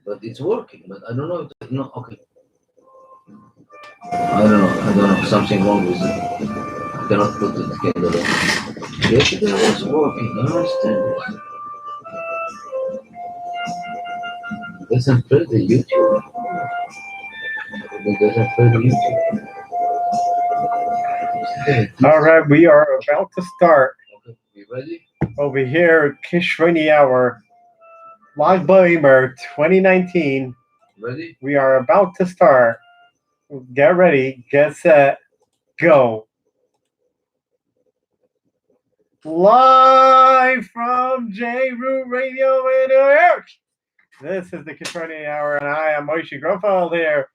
but it's working. But I don't know. No, okay. I don't know. I don't know. Something wrong with it. I cannot put the candle on. Yesterday it was working. I don't understand this. It doesn't play the YouTube. It doesn't play the YouTube. All right, we are about to start Okay, you ready? over here, Kishroni Hour, Logbamer 2019. Ready? We are about to start. Get ready, get set, go. Live from J Root Radio in New York. This is the Kishroni Hour, and I am Moshe Grofeld here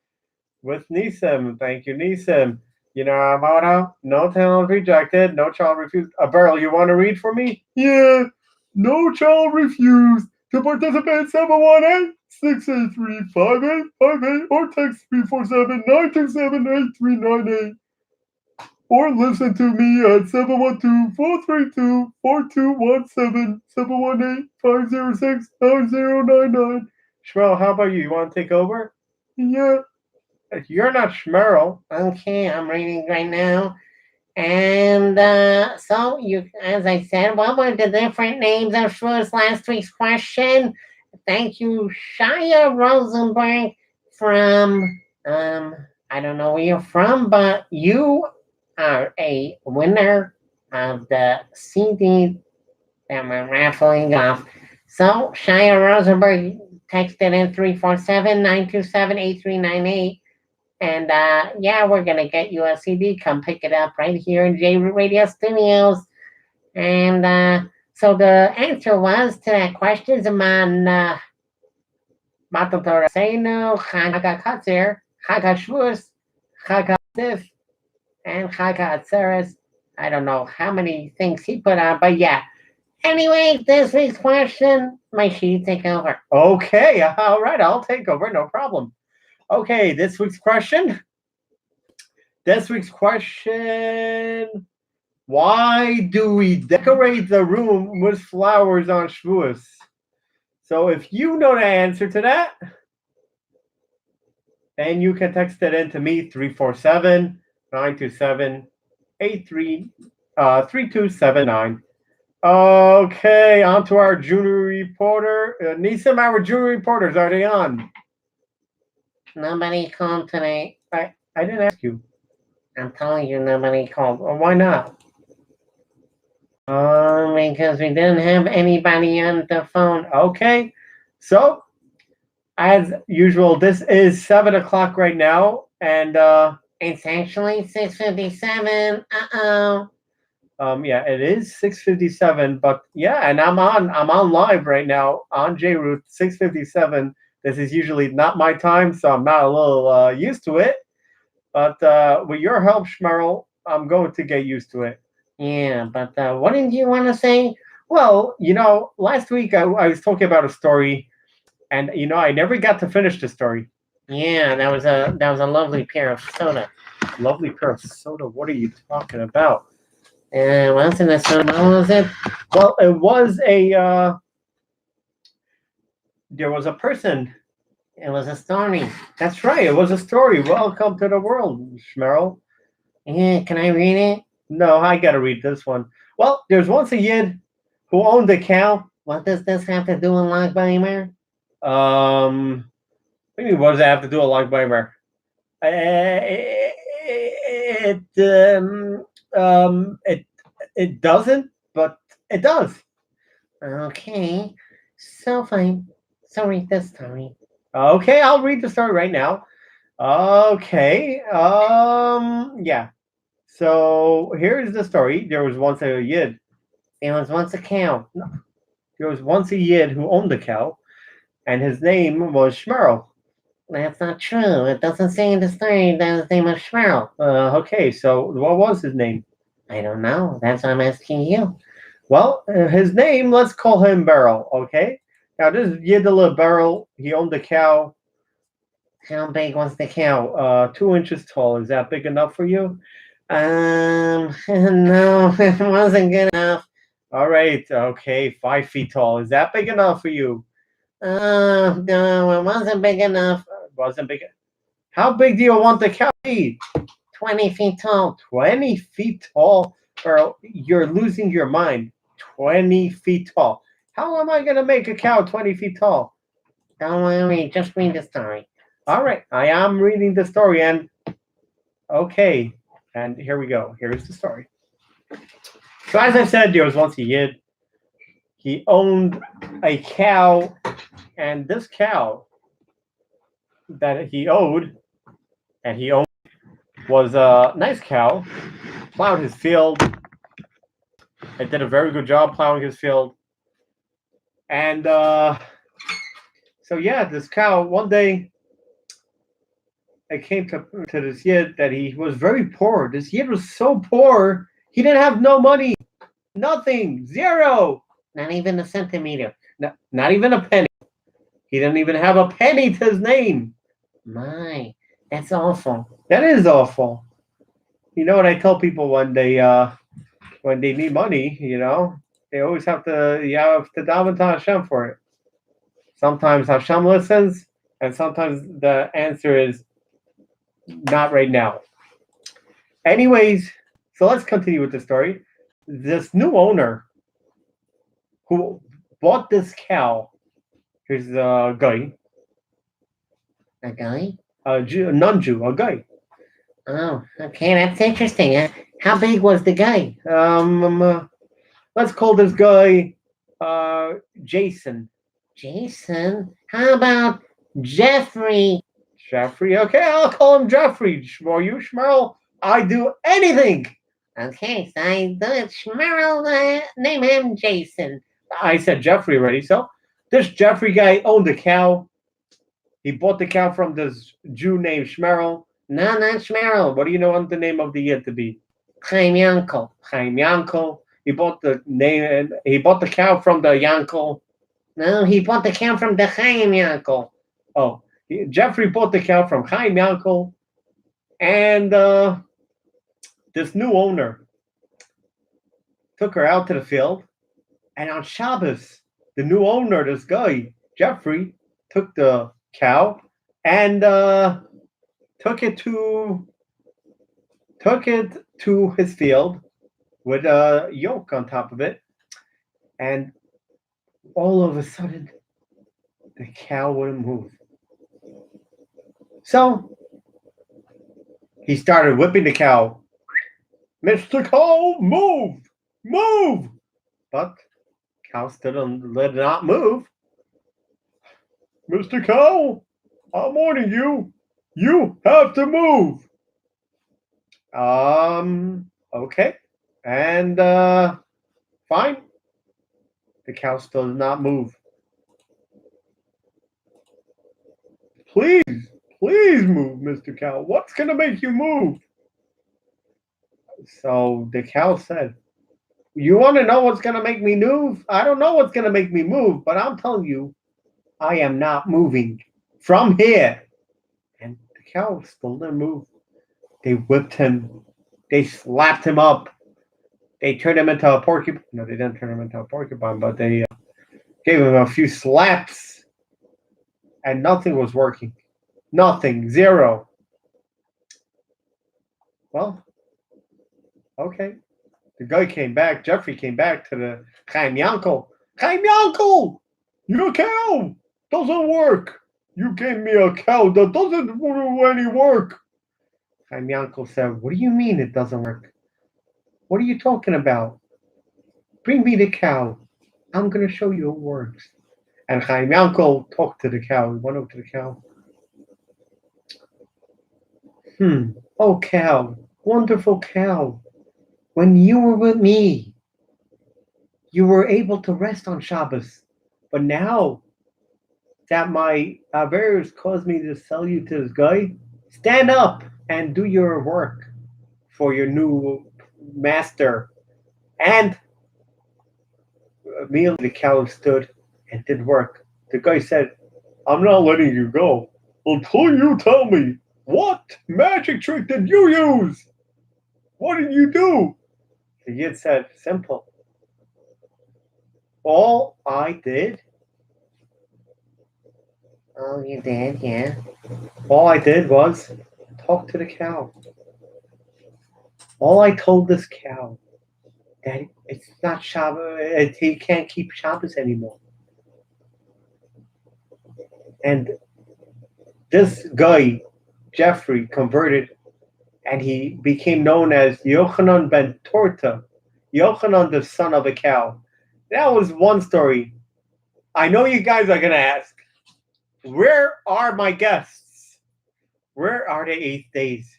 with Nisim. Thank you, Nisim. You know our motto: no talent rejected, no child refused. Beryl, you want to read for me? Yeah, no child refused. To participate, 718-683-5858 or text 347-927-8398. Or listen to me at 712-432-4217, 718-506-9099. Shmuel, how about you? You want to take over? Yeah. You're not Shmerl. Okay, I'm reading right now. And so, you, as I said, what were the different names of Shmuel's last week's question? Thank you, Shia Rosenberg from, I don't know where you're from, but you are a winner of the CD that we're raffling off. So, Shia Rosenberg texted in 347-927-8398. And yeah, we're gonna get you a CD. Come pick it up right here in J Radio Studios. And so the answer was to that question: Zaman Matotora Seinu, Chaga Katzer, Chaga Shvus, Chaga Sif, and Chaga Atzeres. I don't know how many things he put on, but yeah. Anyway, this week's question, my sheet take over. Okay, all right, I'll take over, no problem. Okay, this week's question. Why do we decorate the room with flowers on Shavuos? So if you know the answer to that, and you can text it in to me, 347-927-3279. Okay, on to our junior reporter. Nisim, our junior reporters, are they on? Nobody called today. I didn't ask you. I'm telling you, nobody called. Well, why not? Because we didn't have anybody on the phone. Okay, so as usual, this is 7 o'clock right now, and it's actually 6:57. Yeah, it is 6:57, but yeah, and I'm on live right now on JRoot 6:57. This is usually not my time, so I'm not a little used to it. But with your help, Shmerl, I'm going to get used to it. Yeah, but what did you want to say? Well, last week I was talking about a story, and I never got to finish the story. Yeah, that was a lovely pair of soda. Lovely pair of soda. What are you talking about? What's in the soda? What was it? Well, it was there was a person. It was a story. That's right. It was a story. Welcome to the world, Shmerl. Yeah, can I read it? No, I gotta read this one. Well, there's once a yid who owned a cow. What does this have to do with Logbeimer? What do you mean, what does it have to do with Logbeimer? It doesn't, but it does. Okay, so fine. So read this story. Okay, I'll read the story right now. Okay, yeah. So here's the story. There was once a yid. There was once a cow. There was once a yid who owned a cow, and his name was Shmerl. That's not true. It doesn't say in the story that his name was Shmerl. Okay, so what was his name? I don't know. That's why I'm asking you. Well, his name, let's call him Beryl, okay? Now, this Yidala Beryl, he owned a cow. How big was the cow? 2 inches tall. Is that big enough for you? No, it wasn't good enough. All right, okay, 5 feet tall. Is that big enough for you? No, it wasn't big enough. Wasn't big. How big do you want the cow to be? 20 feet tall. 20 feet tall? Or you're losing your mind. 20 feet tall. How am I going to make a cow 20 feet tall? Don't worry, just read the story. All right, I am reading the story, and okay, and here we go. Here's the story. So as I said, there was once a Yid. He owned a cow, and this cow that he owned was a nice cow. Plowed his field. It did a very good job plowing his field. And so yeah, this cow one day it came to this Yid that he was very poor. This Yid was so poor he didn't have no money, nothing, zero, Not even a centimeter. not even a penny. He didn't even have a penny to his name. My, that's awful. That is awful. You know what I tell people when they need money, they always have to daven to Hashem for it. Sometimes Hashem listens, and sometimes the answer is not right now. Anyways, so let's continue with the story. This new owner who bought this cow, here's a guy, A guy? a non-Jew, a guy. Oh, okay, that's interesting. How big was the guy? Let's call this guy Jason. Jason? How about Jeffrey? Jeffrey. Okay, I'll call him Jeffrey. For you, Schmerl, I do anything. Okay, so I do it. Schmerl, name him Jason. I said Jeffrey already. So this Jeffrey guy owned a cow. He bought the cow from this Jew named Schmerl. No, not Schmerl. What do you want the name of the Yid to be? Chaim Yankel. Chaim Yankel. He bought the cow from the Yankel. No, he bought the cow from the Chaim Yankel. Oh, Jeffrey bought the cow from Chaim Yankel, and this new owner took her out to the field, and on Shabbos, the new owner, this guy Jeffrey, took the cow and took it to his field with a yoke on top of it, and all of a sudden, the cow wouldn't move. So he started whipping the cow. Mr. Cow, move! Move! But cow still did not move. Mr. Cow, I'm warning you. You have to move. Okay. And fine. The cow still did not move. Please move, Mr. Cow. What's going to make you move? So the cow said, you want to know what's going to make me move? I don't know what's going to make me move, but I'm telling you, I am not moving from here. And the cow still didn't move. They whipped him. They slapped him up. They turned him into a porcupine. No, they didn't turn him into a porcupine, but they gave him a few slaps. And nothing was working. Nothing. Zero. Well, okay. The guy came back. Jeffrey came back to the Chaim Yankel. Chaim Yankel! Your cow doesn't work. You gave me a cow that doesn't do any work. Chaim Yankel said, what do you mean it doesn't work? What are you talking about? Bring me the cow. I'm going to show you it works. And Chaim Yankel talked to the cow. He went over to the cow. Oh, cow. Wonderful cow. When you were with me, you were able to rest on Shabbos. But now that my Avers caused me to sell you to this guy, stand up and do your work for your new master. And immediately the cow stood and did work. The guy said, I'm not letting you go until you tell me, what magic trick did you use? What did you do? The Yid said, simple. All I did Oh, you did, yeah. All I did was talk to the cow. All I told this cow that it's not Shabbos, he can't keep Shabbos anymore. And this guy, Jeffrey, converted and he became known as Yochanan ben Torta, Yochanan the son of a cow. That was one story. I know you guys are going to ask, where are my guests? Where are the 8 days?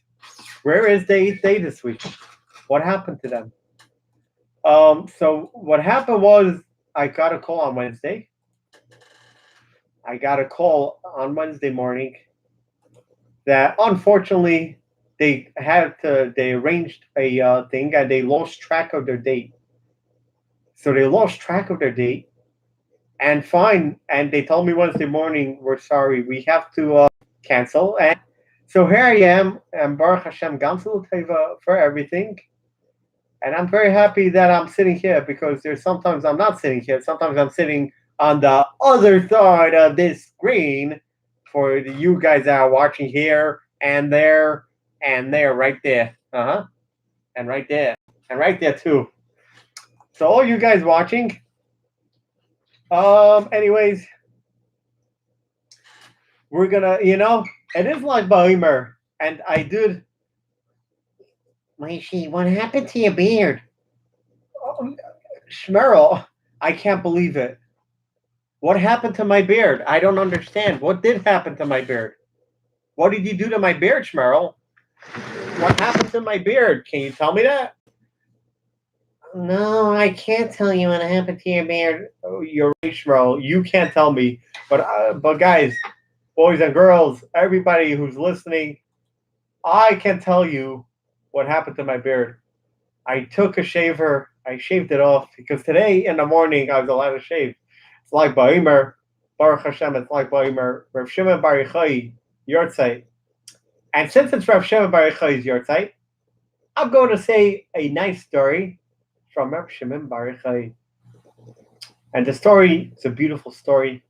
Where is the 8th day this week? What happened to them? So what happened was I got a call on Wednesday. I got a call on Wednesday morning that unfortunately they arranged a thing and they lost track of their date. So they lost track of their date and fine. And they told me Wednesday morning, we're sorry, we have to cancel. And so here I am, and Baruch Hashem Gamsul Teva for everything. And I'm very happy that I'm sitting here because there's sometimes I'm not sitting here. Sometimes I'm sitting on the other side of this screen for you guys that are watching here and there right there. And right there. And right there too. So all you guys watching, anyways, we're gonna, it is like Bahimer. And I did. Maishi, what happened to your beard? Shmerel, I can't believe it. What happened to my beard? I don't understand. What did happen to my beard? What did you do to my beard, Shmerel? What happened to my beard? Can you tell me that? No, I can't tell you what happened to your beard. Oh, you're right, Shmerel. You can't tell me. But guys, boys and girls, everybody who's listening, I can tell you what happened to my beard. I took a shaver. I shaved it off because today in the morning I was allowed to shave. It's like Ba'imer, Baruch Hashem, it's like Ba'imer, Rav Shimon Bar Yochai, Yortzeit. And since it's Rav Shimon Bar Yochai's Yortzeit, I'm going to say a nice story from Rav Shimon Bar Yochai. And the story is a beautiful story,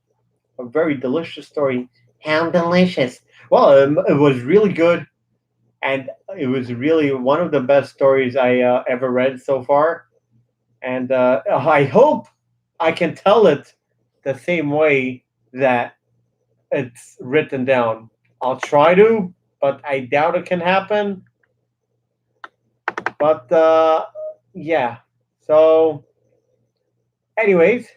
a very delicious story. How delicious. Well, it was really good. And it was really one of the best stories I ever read so far. And I hope I can tell it the same way that it's written down. I'll try to, but I doubt it can happen. But yeah. So, anyways,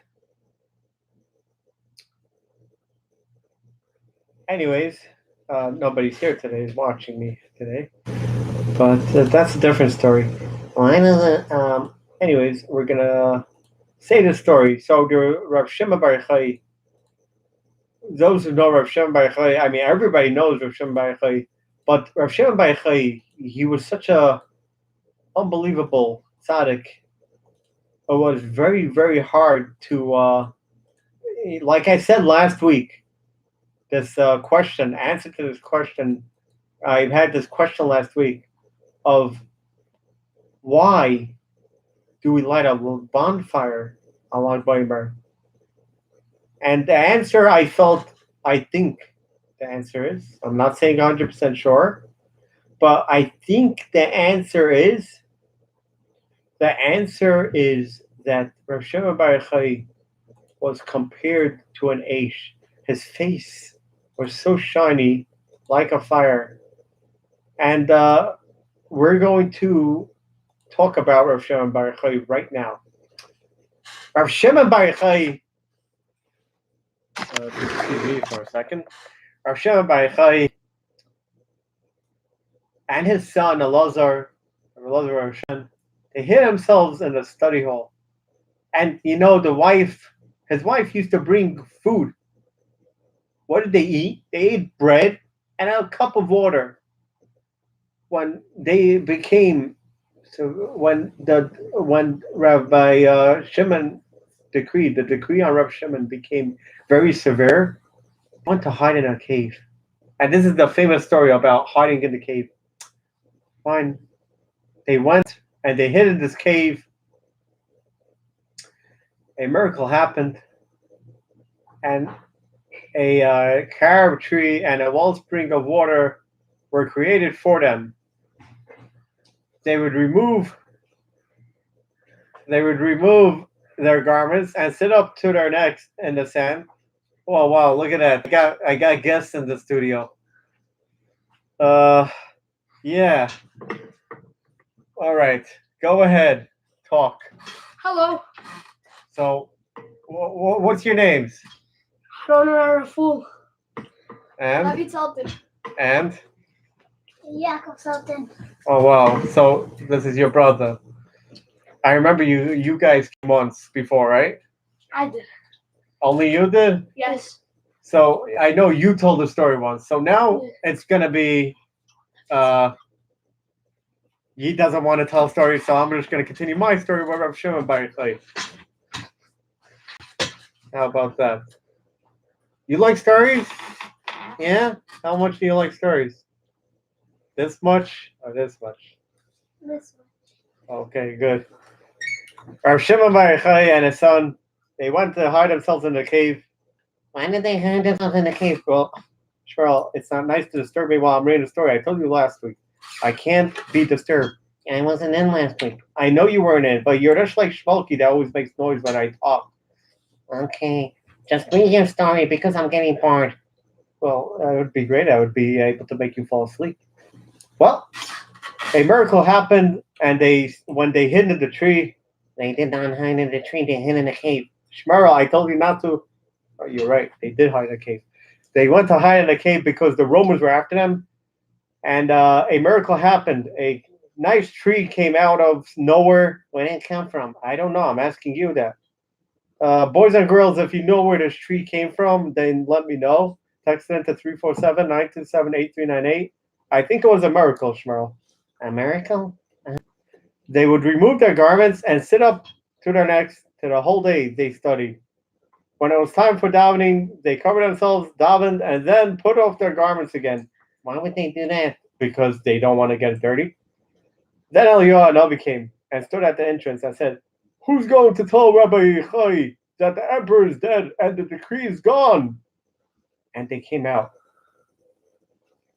nobody's here today. Is watching me today, but that's a different story. Why does it? Anyways, we're gonna say the story. So the Rav Shimon Bar Yochai, those who know Rav Shimon Bar Yochai, I mean everybody knows Rav Shimon Bar Yochai, but Rav Shimon Bar Yochai, he was such a unbelievable tzaddik. It was very, very hard to, like I said last week, this answer to this question, I had this question last week of why do we light a bonfire along Ba'imer? And the answer I think the answer is, I'm not saying 100% sure, but I think the answer is that Rav Shimon Bar Yochai was compared to an Aish. His face was so shiny, like a fire. And we're going to talk about Rav Shimon Bar Yochai right now. Rav Shimon Bar Yochai, excuse me for a second. Rav Shimon Bar Yochai and his son Elazar Rav Shimon, they hid themselves in the study hall. And his wife used to bring food. What did they eat? They ate bread and a cup of water. When Rabbi Shimon decreed, the decree on Rabbi Shimon became very severe, they went to hide in a cave. And this is the famous story about hiding in the cave. Fine. They went and they hid in this cave. A miracle happened. And a carob tree and a wellspring of water were created for them. They would remove their garments and sit up to their necks in the sand. Oh wow, look at that. I got guests in the studio. Yeah. All right. Go ahead. Talk. Hello, So what's your names? Roner Raful, And David Sultan, and Jakob Sultan. oh wow. So this is your brother. I remember you guys came once before, right? I did. Only you did? Yes. So I know you told the story once. So now it's gonna be he doesn't want to tell stories, so I'm just gonna continue my story where I'm showing by like. How about that? You like stories? Yeah? How much do you like stories? This much or this much? This one. Okay, good. Rav Shimon Bar Yochai and his son, they went to hide themselves in the cave. Why did they hide themselves in the cave? Well, Cheryl, it's not nice to disturb me while I'm reading the story. I told you last week. I can't be disturbed. I wasn't in last week. I know you weren't in, but you're just like Shmulky that always makes noise when I talk. Okay, just read your story because I'm getting bored. Well, that would be great. I would be able to make you fall asleep. Well, a miracle happened, and when they hid in the tree, They did not hide in the tree, they hid in the cave. Shmerel, I told you not to. Oh, you're right. They did hide in the cave. They went to hide in the cave because the Romans were after them, and a miracle happened. A nice tree came out of nowhere. Where did it come from? I don't know. I'm asking you that. Boys and girls, if you know where this tree came from, then let me know. Text it into 347-927-8398. I think it was a miracle, Shmerel. A miracle? They would remove their garments and sit up to their necks to the whole day they studied. When it was time for davening, they covered themselves, davened, and then put off their garments again. Why would they do that? Because they don't want to get dirty. Then Eliyahu Hanavi came and stood at the entrance and said, "Who's going to tell Rabbi Yochai that the emperor is dead and the decree is gone?" And they came out.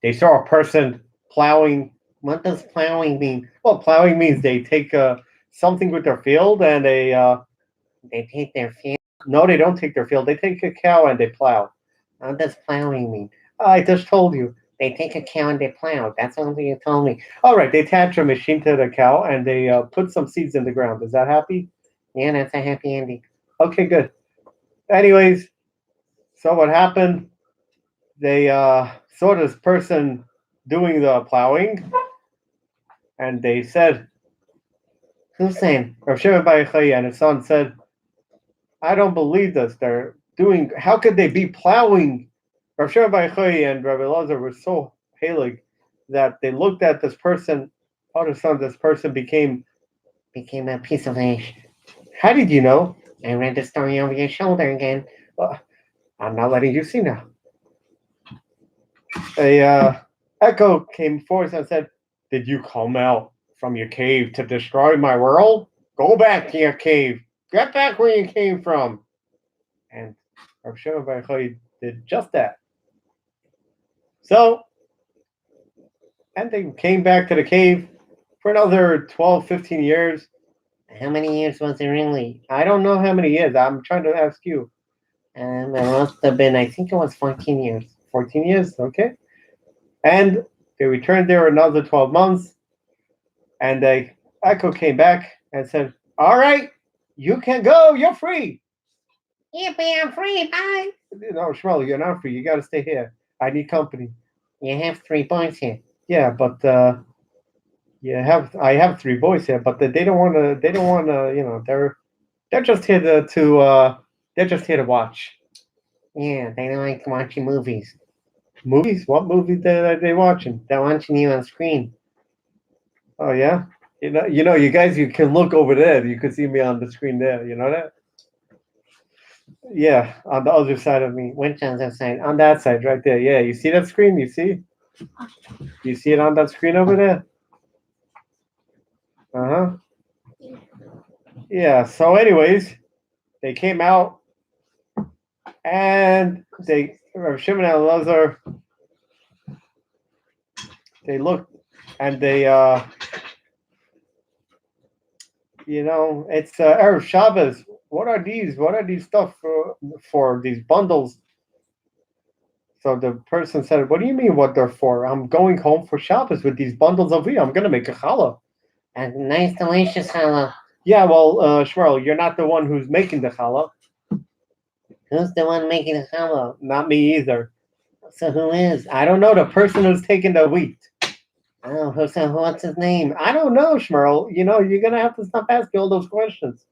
They saw a person plowing. What does plowing mean? Well, plowing means they take something with their field and they take their field. No, they don't take their field. They take a cow and they plow. What does plowing mean? I just told you. They take a cow and they plow. That's something you told me. All right, they attach a machine to the cow and they put some seeds in the ground. Is that happy? Yeah, that's a happy ending. Okay, good. Anyways, so what happened? They saw this person doing the plowing, and they said, Who said? Rav Shimon Bar Yochai and his son said, "I don't believe this. They're doing. How could they be plowing?" Rav Shimon Bar Yochai and Rabbi Elazar were so halig that they looked at this person. Other son, this person became a piece of ash. How did you know? I read the story over your shoulder again. I'm not letting you see now. A echo came forth and said, "Did you come out from your cave to destroy my world? Go back to your cave. Get back where you came from." And Rav Shimon Bar Yochai did just that. So, and they came back to the cave for another 12, 15 years. How many years was it really? I don't know how many years. I'm trying to ask you. It must have been, I think it was 14 years. 14 years, okay. And they returned there another 12 months. And the echo came back and said, "All right, you can go. You're free." Yippee, I'm free. Bye. No, Shmuel, you're not free. You got to stay here. I need company. You have 3 boys here. Yeah, but I have 3 boys here, but they don't want to. They don't want to. You know, they're just here they're just here to watch. Yeah, they don't like watching movies. Movies? What movies are they watching? They're watching you on screen. Oh yeah. You know, you guys, you can look over there. You can see me on the screen there. You know that? Yeah, on the other side of me. Which other side? On that side, right there. Yeah, you see that screen? You see? You see it on that screen over there? Uh-huh. Yeah, so anyways, they came out and they Rav Shimon and Elazar, they looked and they, it's Erev Shabbos. What are these? What are these stuff for these bundles? So the person said, "What do you mean? What they're for? I'm going home for Shabbos with these bundles of wheat. I'm gonna make a challah." A nice, delicious challah. Yeah, well, Shmuel, you're not the one who's making the challah. Who's the one making the challah? Not me either. So who is? I don't know. The person who's taking the wheat. Oh, what's his name? I don't know, Shmuel. You're gonna have to stop asking all those questions.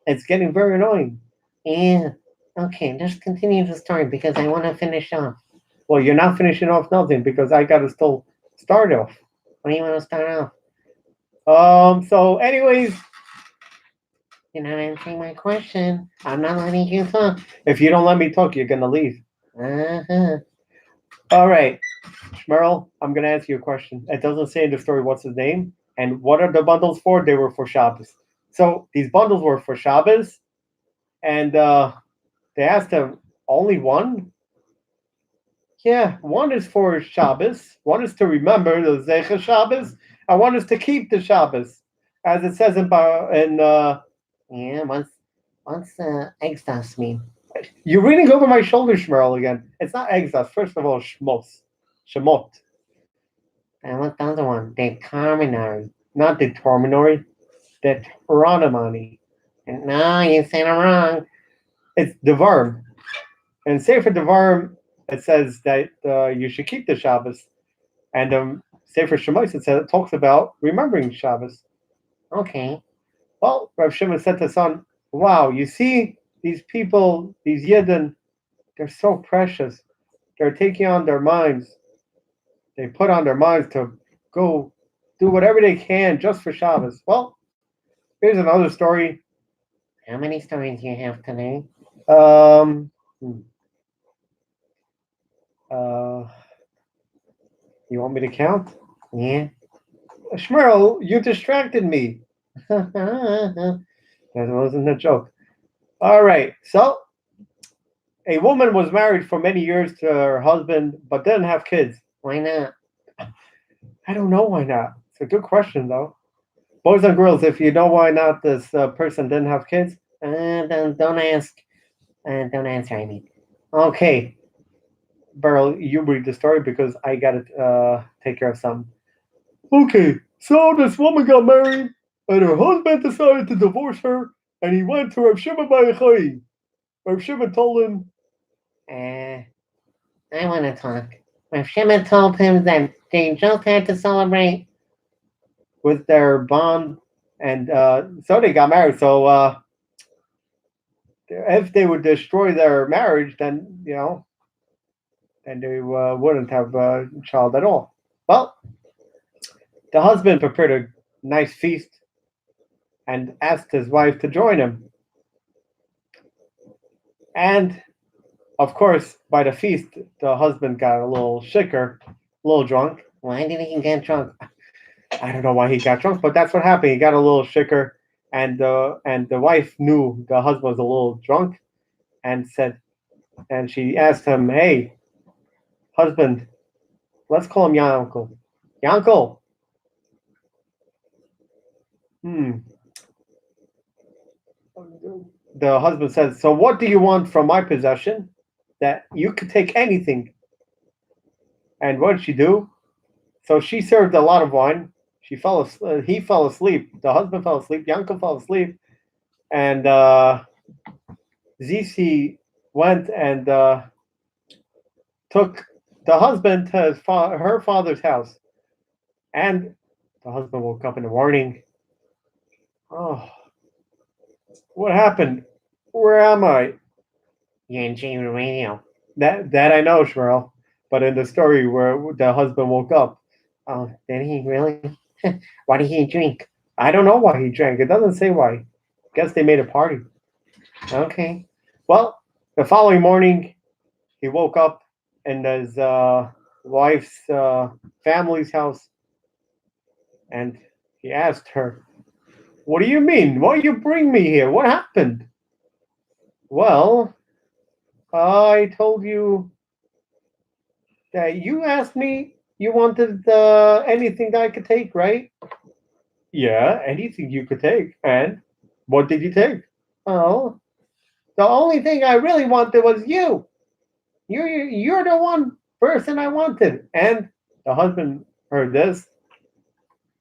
It's getting very annoying. Yeah. Okay, just continue the story because I want to finish off. Well, you're not finishing off nothing because I gotta still start off. What do you want to start off? So anyways, You're not answering my question. I'm not letting you talk. if you don't let me talk, you're gonna leave. Uh-huh. All right, Shmuel, I'm gonna ask you a question. It doesn't say in the story what's his name and what are the bundles for. They were for Shabbos. So these bundles were for Shabbos, and they asked him only one. Yeah, one is for Shabbos. One is to remember the Zecher Shabbos, and one is to keep the Shabbos, as it says in Yeah, what's extas mean? You're reading over my shoulder, Shmuel, again. It's not exas. First of all, shemot. And what's the other one? Determinary. Not determinary, determinary. No, you said it wrong. It's devarim. And Sefer Devarim, it says that you should keep the Shabbos. And Sefer Shemos, it talks about remembering Shabbos. Okay. Well, Rav Shimon said to his son, wow, you see these people, these Yidden, they're so precious. They're taking on their minds. They put on their minds to go do whatever they can just for Shabbos. Well, here's another story. How many stories do you have today? Um, uh, you want me to count? Yeah. Shmuel, you distracted me. That wasn't a joke. All right. So, a woman was married for many years to her husband, but didn't have kids. Why not? I don't know why not. It's a good question, though. Boys and girls, if you know why not this person didn't have kids, Don't ask. Don't answer, I mean. okay. Beryl, you read the story because I got to take care of something. Okay, so this woman got married, and her husband decided to divorce her, and he went to Rav Shimon Bar Yochai. Rav Shimon told him, I want to talk. Rav Shimon told him that they just had to celebrate with their bond, and so they got married. So if they would destroy their marriage, then then they wouldn't have a child at all. Well, the husband prepared a nice feast and asked his wife to join him. And of course, by the feast, the husband got a little shicker, a little drunk. Why did he get drunk? I don't know why he got drunk, but that's what happened. He got a little shicker, and the wife knew the husband was a little drunk, and she asked him, "Hey, husband, let's call him Yankel. Yankel." The husband says, "So what do you want from my possession? That you could take anything." And what did she do? So she served a lot of wine. He fell asleep. The husband fell asleep. Yankel fell asleep, and Zisi went and took the husband to her father's house. And the husband woke up in the morning. Oh, what happened? Where am I? You're in J Radio. That I know, Shmuel. But in the story where the husband woke up, Oh, did he really? Why did he drink? I don't know why he drank. It doesn't say why. Guess they made a party. Okay. Well, the following morning, he woke up in his wife's family's house, and he asked her, "What do you mean? Why you bring me here? What happened?" "Well, I told you You asked me you wanted anything that I could take, right? Yeah, anything you could take. And what did you take? Oh, the only thing I really wanted was you. You're the one person I wanted. And the husband heard this.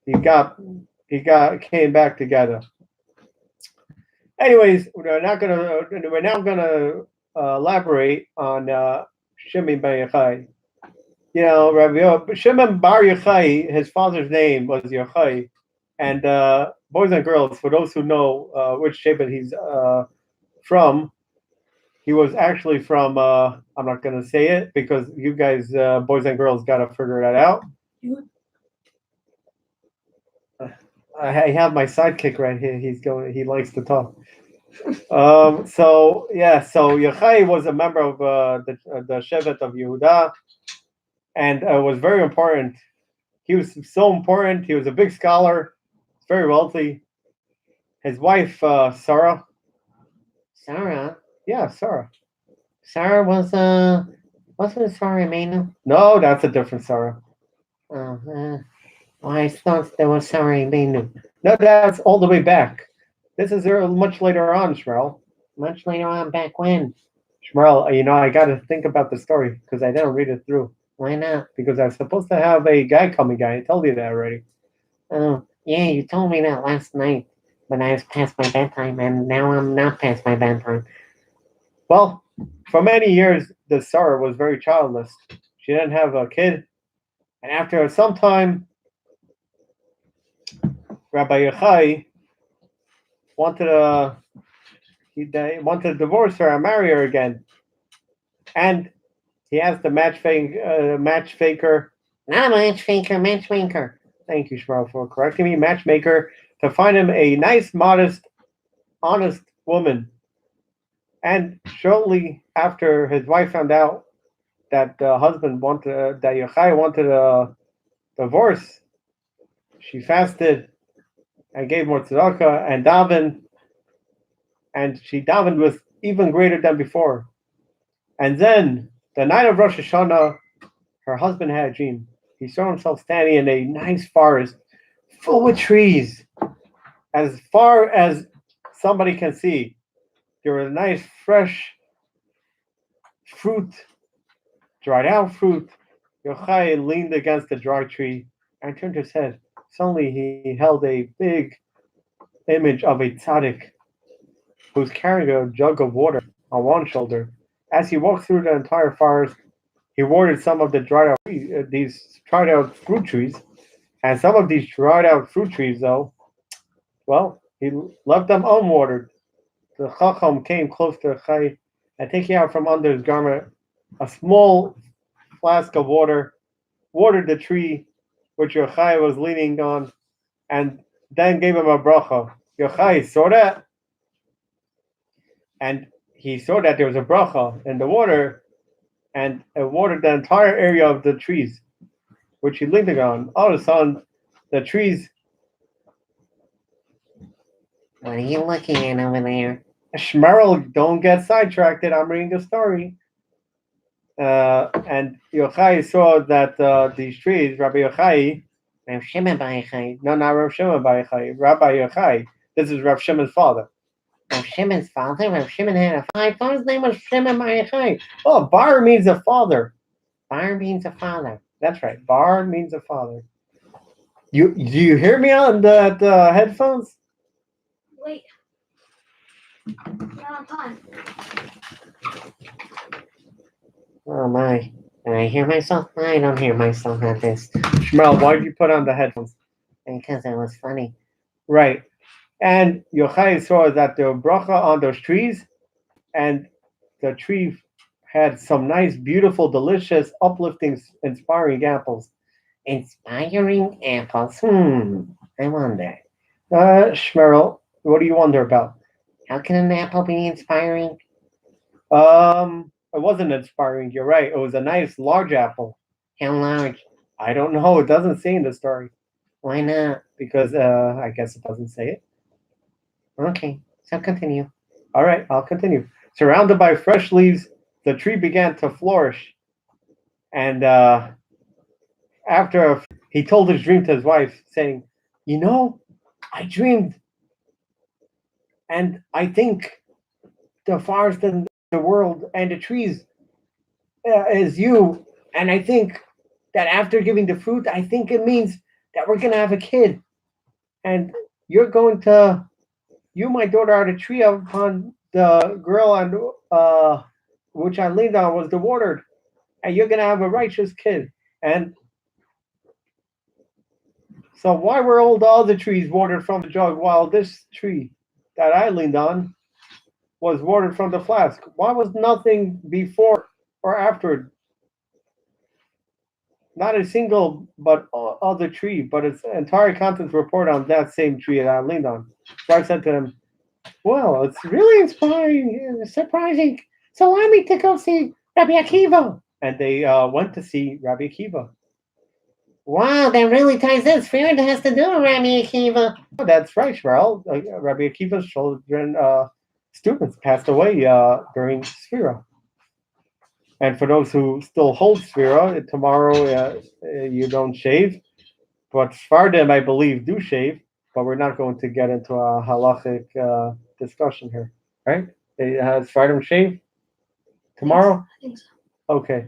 He got came back together. Anyways, we're now gonna elaborate on Shimon Bar Yochai. Shimon Bar Yochai, his father's name was Yochai, and boys and girls, for those who know which Shimon he's from, he was actually from. I'm not gonna say it because you guys, boys and girls, gotta figure that out. I have my sidekick right here. He's going. He likes to talk. So Yochai was a member of the Shevet of Yehuda, and was very important. He was so important. He was a big scholar, very wealthy. His wife Sarah. Sarah. Yeah, Sarah. Sarah wasn't Sarah Mena? No, that's a different Sarah. Oh, well, I thought there was Sarah Mena. No, that's all the way back. This is much later on, Shmerel. Much later on, back when? Shmerel, I got to think about the story because I didn't read it through. Why not? Because I was supposed to have a guy coming. I told you that already. Oh, yeah, you told me that last night, but I was past my bedtime, and now I'm not past my bedtime. Well, for many years, the Sarah was very childless. She didn't have a kid, and after some time, Rabbi Yochai wanted to divorce her and marry her again, and he asked the matchmaker. Not a matchmaker. Thank you, Shmuel, for correcting me. Matchmaker to find him a nice, modest, honest woman. And shortly after his wife found out that the husband that Yochai wanted a divorce, she fasted and gave more tzedakah and davened, and she davened with even greater than before. And then, the night of Rosh Hashanah, her husband had a dream. He saw himself standing in a nice forest full with trees. As far as somebody can see, there was nice, fresh fruit, dried out fruit. Yochai leaned against the dry tree and turned his head. Suddenly, he held a big image of a tzaddik who's carrying a jug of water on one shoulder. As he walked through the entire forest, he watered some of the these dried out fruit trees, and some of these dried out fruit trees, though, well, he left them unwatered. The Chacham came close to Chai and taking out from under his garment a small flask of water, watered the tree which Yochai was leaning on, and then gave him a bracha. Yochai saw that, and he saw that there was a bracha in the water, and it watered the entire area of the trees, which he leaned on. All of a sudden, the trees. What are you looking at over there? Shmerel, don't get sidetracked. I'm reading a story. And Yochai saw that these trees, Rabbi Yochai. Rav Shimon Bar Yochai. No, not Rav Shimon Bar Yochai. Rabbi Yochai. This is Rav Shimon's father. Rav Shimon's father? Rav Shimon had a father. I thought his name was Shimon Bar Yochai. Oh, Bar means a father. Bar means a father. That's right. Bar means a father. Do you hear me on the headphones? Wait. Not on time. Oh my. Can I hear myself? I don't hear myself at this. Shmuel, why did you put on the headphones? Because it was funny. Right. And Yochai saw that there were bracha on those trees, and the tree had some nice, beautiful, delicious, uplifting, inspiring apples. Inspiring apples. I wonder. Shmerel, what do you wonder about? How can an apple be inspiring? It wasn't inspiring. You're right. It was a nice, large apple. How large? I don't know. It doesn't say in the story. Why not? Because I guess it doesn't say it. Okay, so continue. All right, I'll continue. Surrounded by fresh leaves, the tree began to flourish. And after he told his dream to his wife, saying, "You know, I dreamed, and I think the forest and the world and the trees is you. And I think that after giving the fruit, I think it means that we're gonna have a kid, and you're going to, you, my daughter, are the tree upon the girl and which I leaned on was the watered, and you're gonna have a righteous kid." And so why were all the other trees watered from the jug while this tree that I leaned on was watered from the flask? Why was nothing before or after? Not a single but other tree, but its entire contents were poured on that same tree that I leaned on. So I said to him, "Well, it's really inspiring, surprising. So allow me to go see Rabbi Akiva." And they went to see Rabbi Akiva. Wow, that really ties in. Spirit has to do with Rabbi Akiva. Oh, that's right, Shmuel. Rabbi Akiva's children, students passed away during Sphira. And for those who still hold Sphira, tomorrow you don't shave. But Sfardim, I believe, do shave. But we're not going to get into a halachic discussion here, right? Sfardim shave tomorrow? I think so. Okay.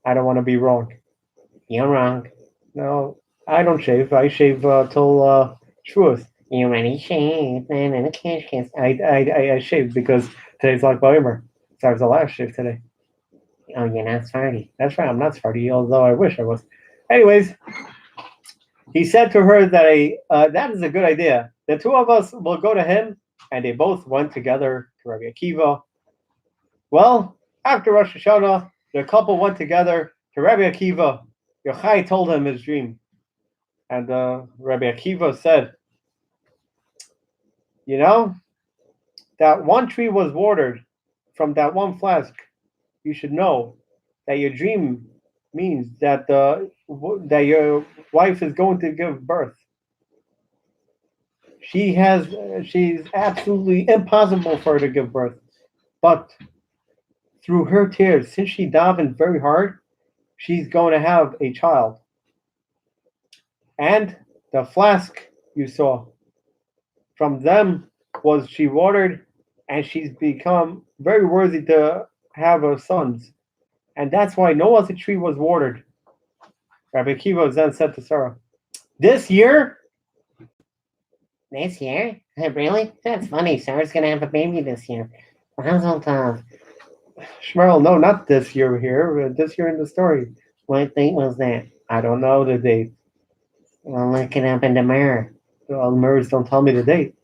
I don't want to be wrong. You're wrong. No, I don't shave. I shave till Shavuos. You already shaved, man, and a kiss. I shave because today's like Baimer. So I was the last shave today. Oh, you're not Sfardi. That's right, I'm not Sephardi, although I wish I was. Anyways, he said to her that that is a good idea. The two of us will go to him, and they both went together to Rabbi Akiva. Well, after Rosh Hashanah, the couple went together to Rabbi Akiva. Yochai told him his dream. And Rabbi Akiva said, "You know, that one tree was watered from that one flask. You should know that your dream means that that your wife is going to give birth. She's absolutely impossible for her to give birth, but through her tears, since she davened very hard, she's going to have a child. And the flask you saw, from them was she watered, and she's become very worthy to have her sons. And that's why no other tree was watered." Rabbi Akiva then said to Sarah, "This year?" This year? Really? That's funny. Sarah's gonna have a baby this year. Mazel tov. Shmuel, no, not this year here. This year in the story. What date was that? I don't know the date. Well, look it up in the mirror. Well, mirrors don't tell me the date.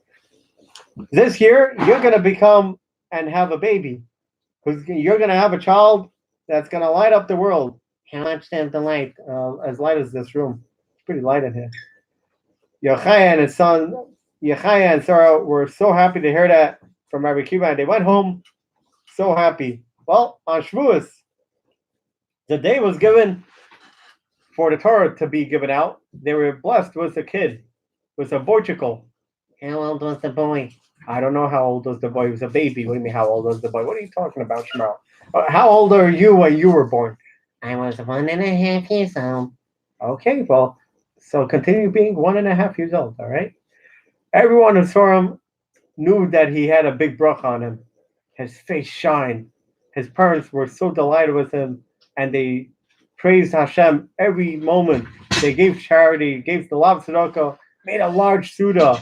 This year, you're going to become and have a baby. You're going to have a child that's going to light up the world. How much does the light? As light as this room. It's pretty light in here. Yochai and his son, Yochai and Sarah were so happy to hear that from Rabbi Akiva, and they went home so happy. Well, on Shavuos, the day was given for the Torah to be given out. They were blessed with a kid, with a boy chickle. How old was the boy? I don't know how old was the boy. He was a baby. What do you mean, how old was the boy? What are you talking about, Shmuel? How old are you when you were born? I was 1.5 years old. Okay, well, so continue being 1.5 years old, all right? Everyone who saw him knew that he had a big bracha on him. His face shined. His parents were so delighted with him, and they praised Hashem every moment. They gave charity, gave the Lav Tzedakah, made a large Suda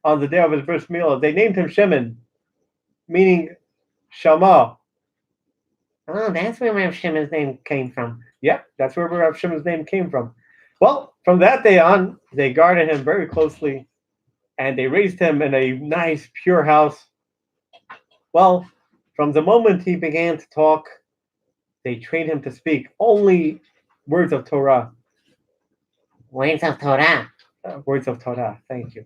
on the day of his bris milah. They named him Shimon, meaning Shama. Oh, that's where Rav Shimon's name came from. Yeah, that's where Rav Shimon's name came from. Well, from that day on, they guarded him very closely, and they raised him in a nice, pure house. Well, from the moment he began to talk, they trained him to speak only words of Torah. Words of Torah. Words of Torah, thank you.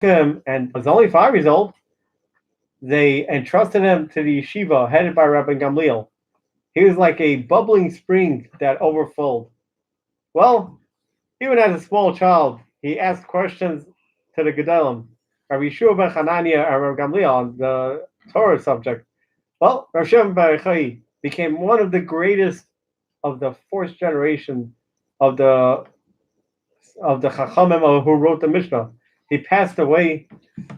Him, and was only 5 years old. They entrusted him to the yeshiva headed by Rabbi Gamliel. He was like a bubbling spring that overflowed. Well, even as a small child, he asked questions to the Gedolim, Rabbi Yeshua ben Hanania and Rabbi Gamliel on the Torah subject. Well, Rav Shimon ben Yochai became one of the greatest of the fourth generation of the Chachamim who wrote the Mishnah. He passed away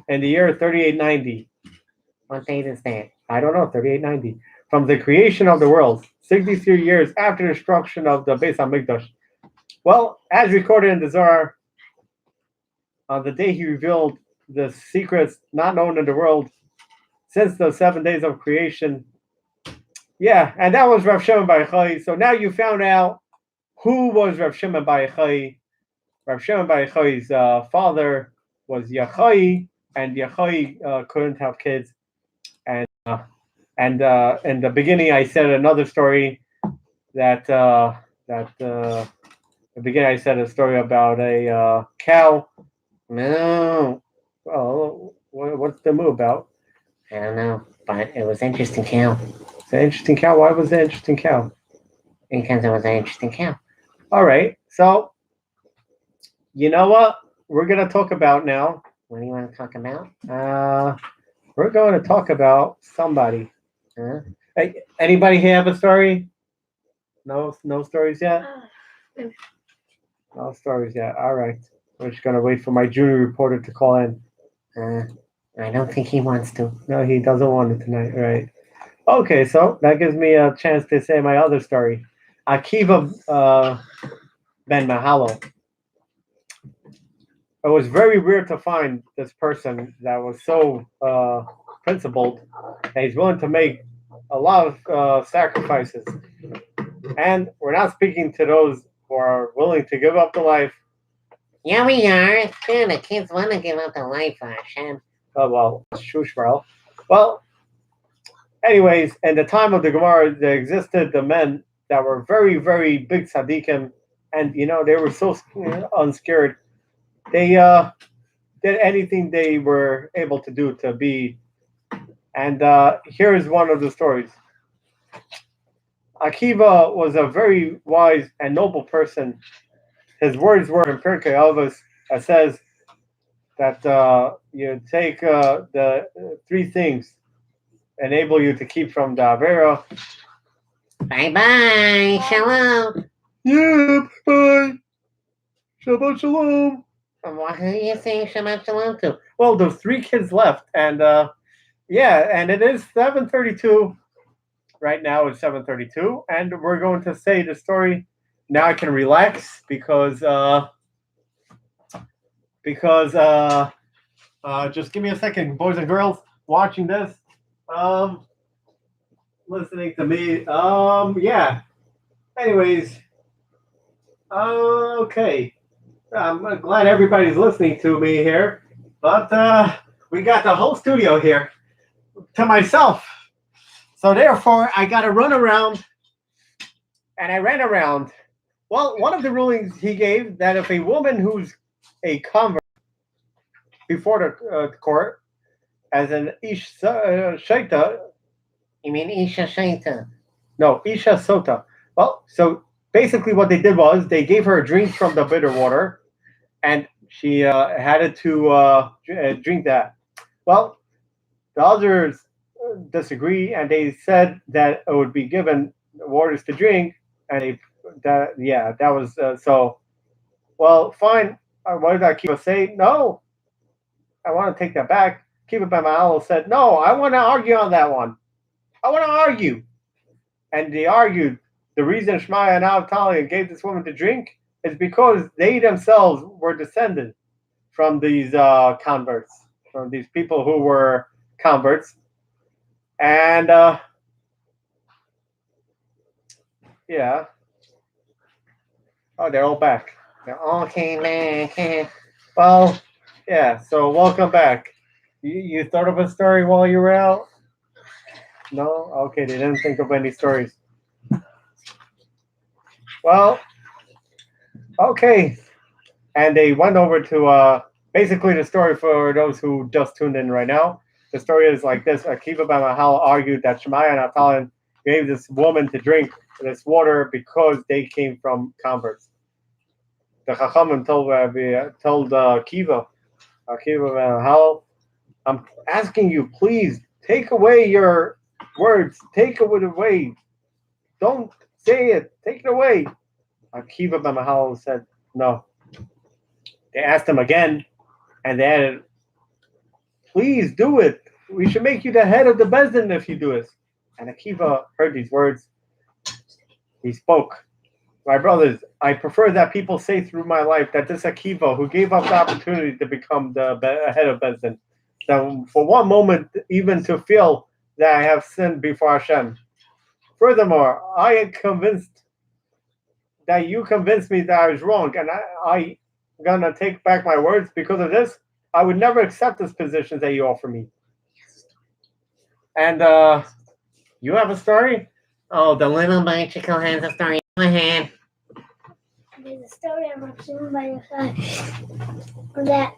in the year 3890. What date is that? I don't know, 3890. From the creation of the world, 63 years after the destruction of the Beis HaMikdash. Well, as recorded in the Zohar, on the day he revealed the secrets not known in the world since the 7 days of creation. Yeah, and that was Rav Shimon bar Yochai. So now you found out who was Rav Shimon bar Yochai. Rav Shimon bar Yochai's father was Yochai, and Yochai couldn't have kids. And in the beginning, I said another story that the beginning I said a story about a cow. No, well, what's the moo about? I don't know, but it was interesting cow. It's an interesting cow. Why was it an interesting cow? Because it was an interesting cow. All right, so you know what we're gonna talk about now? What do you want to talk about? We're going to talk about somebody. Huh? Hey, anybody have a story? No stories yet. No stories yet. All right. We're just gonna wait for my junior reporter to call in. I don't think he wants to. No, he doesn't want it tonight. All right. Okay, so that gives me a chance to say my other story. Akiva ben Mahalo. It was very rare to find this person that was so principled, and he's willing to make a lot of sacrifices. And we're not speaking to those who are willing to give up the life. Yeah, we are. It's good. The kids want to give up their life, Hashem. Oh, well, Shushmarel. Well, anyways, in the time of the Gemara, there existed the men that were very, very big tzaddikim, and they were so unscared. They did anything they were able to do to be. And here is one of the stories. Akiva was a very wise and noble person. His words were in Pirkei Avos. It says that you take the three things enable you to keep from the Avera. Bye-bye. Shalom. Yeah, bye. Shabbat shalom. Why are you saying Shabbat Shalom to? Well, there's 3 kids left, and and it is 7:32. Right now it's 7:32, and we're going to say the story. Now I can relax because just give me a second, boys and girls watching this, listening to me. Yeah. Anyways, okay. I'm glad everybody's listening to me here, but we got the whole studio here to myself. So therefore, I got to run around, and I ran around. Well, one of the rulings he gave that if a woman who's a convert before the court as an Isha Shaita. You mean Isha Shaita? No, Isha Sota. Well, so basically what they did was they gave her a drink from the bitter water, and she had to drink that. Well, the others disagree, and they said that it would be given waters to drink, and that was so. Well, fine. What did Akiva say? No, I want to take that back. Akiva ben Mahalo said, no, I want to argue on that one. I want to argue. And they argued. The reason Shmaya and Avtalion gave this woman to drink is because they themselves were descended from these converts, from these people who were converts. And yeah. Oh, they're all back. They're all came back. Well, yeah, so welcome back. You thought of a story while you were out? No? Okay, they didn't think of any stories. Well, okay. And they went over to basically the story for those who just tuned in right now. The story is like this. Akiva ben Mahalo argued that Shemaiah and Avtalion gave this woman to drink this water because they came from converts. The Chachamim told Akiva ben Mahalo, I'm asking you, please take away your words, take away Don't say it. Take it away. Akiva ben Mahal said, no. They asked him again, and they added, please do it. We should make you the head of the Bezdin if you do it. And Akiva heard these words. He spoke. My brothers, I prefer that people say through my life that this Akiva, who gave up the opportunity to become the head of Bezdin, that for one moment, even to feel that I have sinned before Hashem. Furthermore, I am convinced that you convinced me that I was wrong, and I gonna take back my words because of this. I would never accept this position that you offer me. And you have a story? Oh, the little bicycle has a story. Go ahead. There's a story of Rav by your side that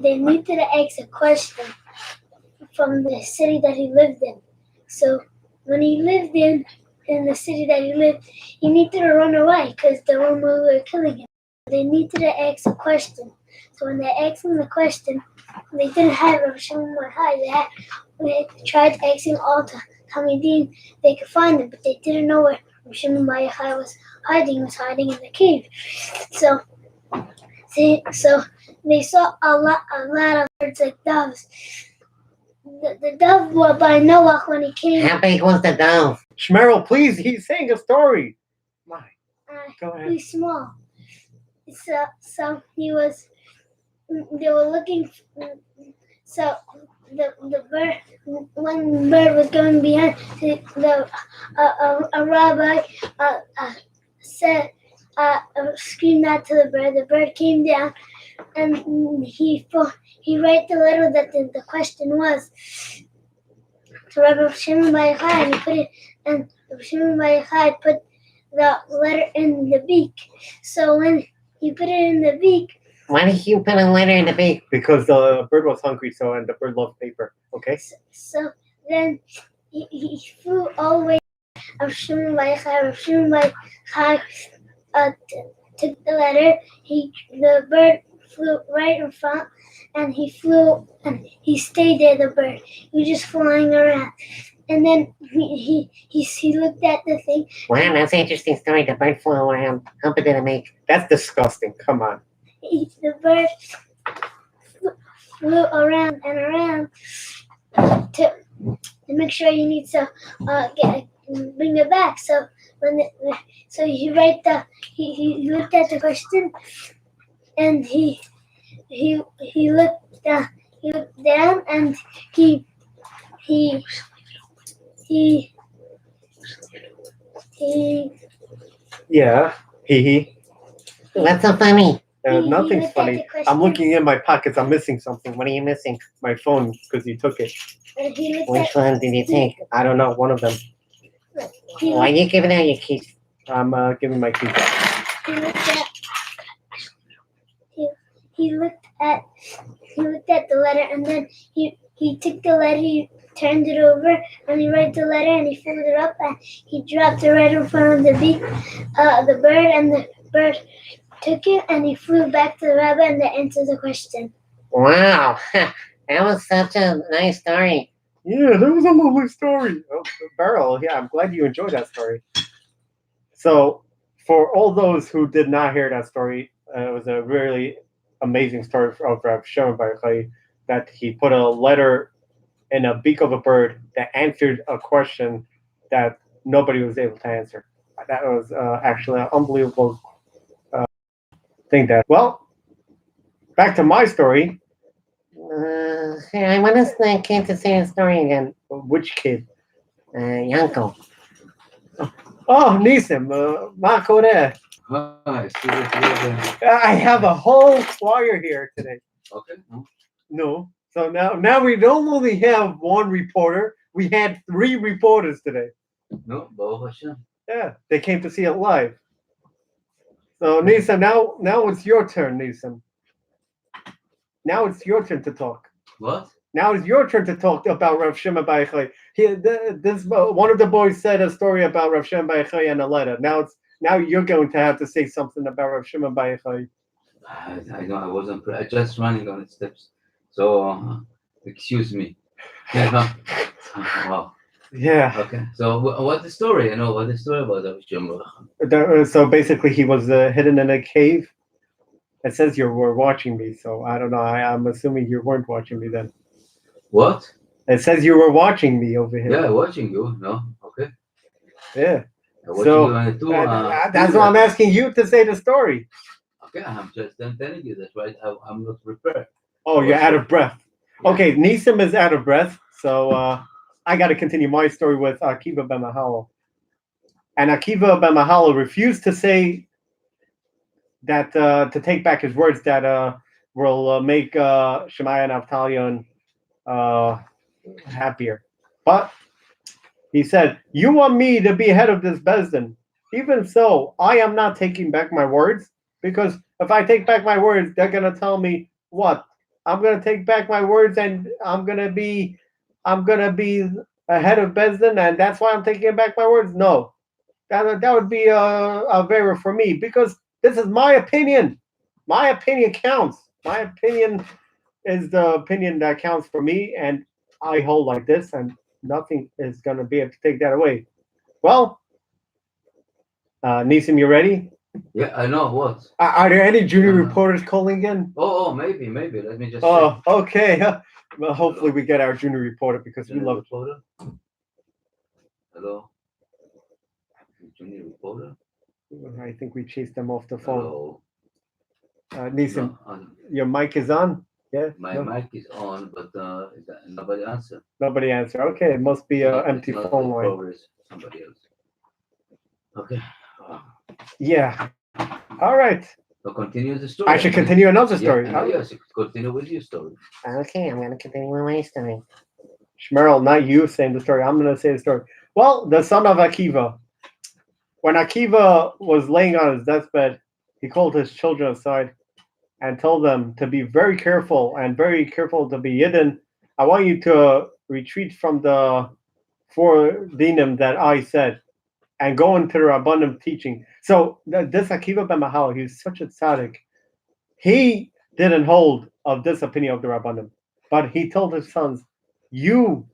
they needed to ask a question from the city that he lived in. So when he lived in the city that he lived, he needed to run away because the Romans were killing him. They needed to ask a question. So when they asked him the question, they didn't have Rav Shimon Bar Yochai. They tried asking all the Talmidim they could find him, but they didn't know where Rav Shimon Bar Yochai was hiding. He was hiding in the cave. So they saw a lot of birds like doves. The dove was by Noah when he came. How big was the dove? Shmerel, please, he's saying a story. My, go ahead. He's small. So he was. They were looking. So the bird, one bird was going behind. A rabbi said, screamed out to the bird. The bird came down, and he read the letter that the question was to Rabbi Shimon Bar Yochai, and he put it. And Rabbi Shimon Bar Yochai put the letter in the beak. So when he put it in the beak. Why did you put a letter in the beak? Because the bird was hungry, and the bird loved paper. Okay. So then he flew all the way. Rav Shimon Bar Yochai. Rav Shimon Bar Yochai took the letter. The bird flew right in front, and he flew and he stayed there. The bird, he was just flying around. And then he looked at the thing. Wow, that's an interesting story. The bird flew around. How big did it make? That's disgusting. Come on. The bird flew around and around to make sure you need to bring it back. So he looked at the question, and he looked down, and he Yeah. What's so funny? Nothing's funny. I'm looking in my pockets. I'm missing something. What are you missing? My phone, because you took it. Which one did you take? I don't know. One of them. Why are you giving out your keys? I'm giving my keys back. He looked at the letter, and then he took the letter, he turned it over, and he read the letter, and he folded it up, and he dropped it right in front of the beak, the bird, and the bird took it, and he flew back to the rabbi, and that answered the question. Wow, that was such a nice story. Yeah, that was a lovely story. Oh, Beryl, yeah, I'm glad you enjoyed that story. So, for all those who did not hear that story, it was a really amazing story of Rav Shimon Bar Yochai, that he put a letter in a beak of a bird that answered a question that nobody was able to answer. That was actually an unbelievable thing. Well, back to my story. I want the kid to say a story again. Which kid? Yanko. Oh, Nisim, Marco there. Hi, see what you're doing. I have a whole choir here today. Okay. No. So now we don't only have one reporter. We had 3 reporters today. No, Baruch Hashem. Yeah, they came to see it live. So Nisim, now it's your turn, Nisim. Now it's your turn to talk. What? Now it's your turn to talk about Rav Shimon Bar Yochai. One of the boys said a story about Rav Shimon Bar Yochai in a letter. Now you're going to have to say something about Rav Shimon Bar Yochai. I know I wasn't. I just running on the steps. So excuse me. Wow. Yeah. Okay. So what's the story? What's the story about Rabbi Shimon? So basically, he was hidden in a cave. It says you were watching me, so I don't know. I'm assuming you weren't watching me then. What? It says you were watching me over here. Yeah, watching you. No. Okay. Yeah. Watching you So on two. that's why I'm asking you to say the story. Okay, I'm just telling you that, right? I'm not prepared. Oh, you're out of breath. Yeah. Okay, Nisim is out of breath, so I got to continue my story with Akiva ben Mahalo. And Akiva ben Mahalo refused to say that to take back his words that will make Shemaiah and Avtalion happier. But he said, "You want me to be head of this bezdin. Even so, I am not taking back my words because if I take back my words, they're gonna tell me what? I'm gonna take back my words and I'm gonna be a head of bezdin, and that's why I'm taking back my words. No, that would be a favor for me because this is my opinion. My opinion counts. My opinion is the opinion that counts for me, and I hold like this, and nothing is going to be able to take that away. Well, Nisim, you ready? Yeah, I know what. Are there any junior Uh-huh. reporters calling in? Oh, maybe. Let me just. Oh, okay. Well, hopefully we get our junior reporter because we Junior love. reporter. Hello. Junior reporter. I think we chased them off the phone. Hello. Nisim, No, your mic is on. Yeah. my No? mic is on, but nobody answered. Nobody answered. Okay, it must be an empty It's not phone the line. progress. Somebody else. Okay. Yeah. All right. So continue the story. I should continue another story. Yeah, yes, continue with your story. Okay, I'm gonna continue with my story. Shmerel, not you saying the story. I'm going to say the story. Well, the son of Akiva. When Akiva was laying on his deathbed, he called his children aside and told them to be very careful and very careful to be hidden. I want you to retreat from the four dinim that I said and go into the Rabbanim teaching. So this Akiva ben Mahal, he's such a tzaddik. He didn't hold of this opinion of the Rabbanim, but he told his sons, you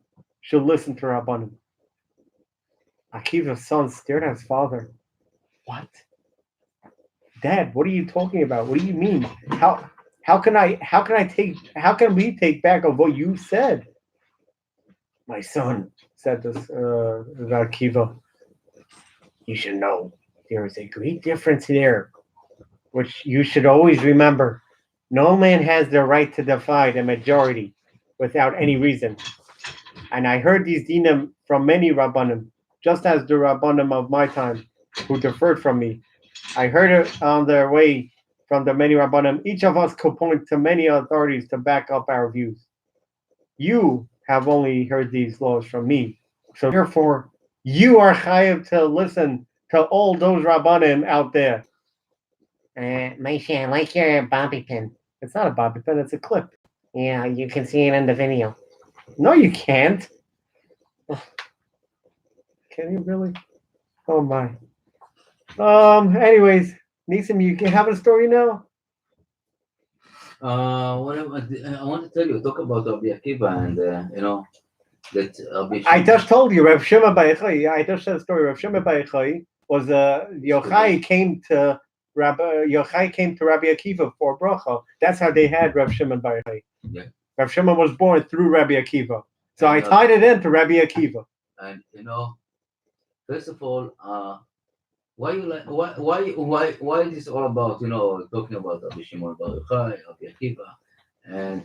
should listen to Rabbanim. Akiva's son stared at his father. What? Dad, what are you talking about? What do you mean? How can we take back of what you said? My son, said this Akiva, you should know there is a great difference here, which you should always remember. No man has the right to defy the majority without any reason. And I heard these dinim from many Rabbanim, just as the Rabbanim of my time, who deferred from me. I heard it on their way from the many Rabbanim. Each of us could point to many authorities to back up our views. You have only heard these laws from me. So therefore, you are chayav to listen to all those Rabbanim out there. Maishi, I like your bobby pin. It's not a bobby pin, it's a clip. Yeah, you can see it in the video. No, you can't. Can you really? Oh my. Anyways, Nisim, you can have a story now. What I want to tell you, talk about Rabbi Akiva and that Rabbi I just told you, Rav Shimon Bar Yochai. I just said a story. Rav Shimon Bar Yochai was Yochai came to Rabbi Akiva for bracha. That's how they had Rav Shimon Bar Yochai. Yeah. Rav Shimon was born through Rabbi Akiva, so I tied it into Rabbi Akiva. And first of all, why is this all about talking about Rabbi Shimon Bar Yochai, Rabbi Akiva, and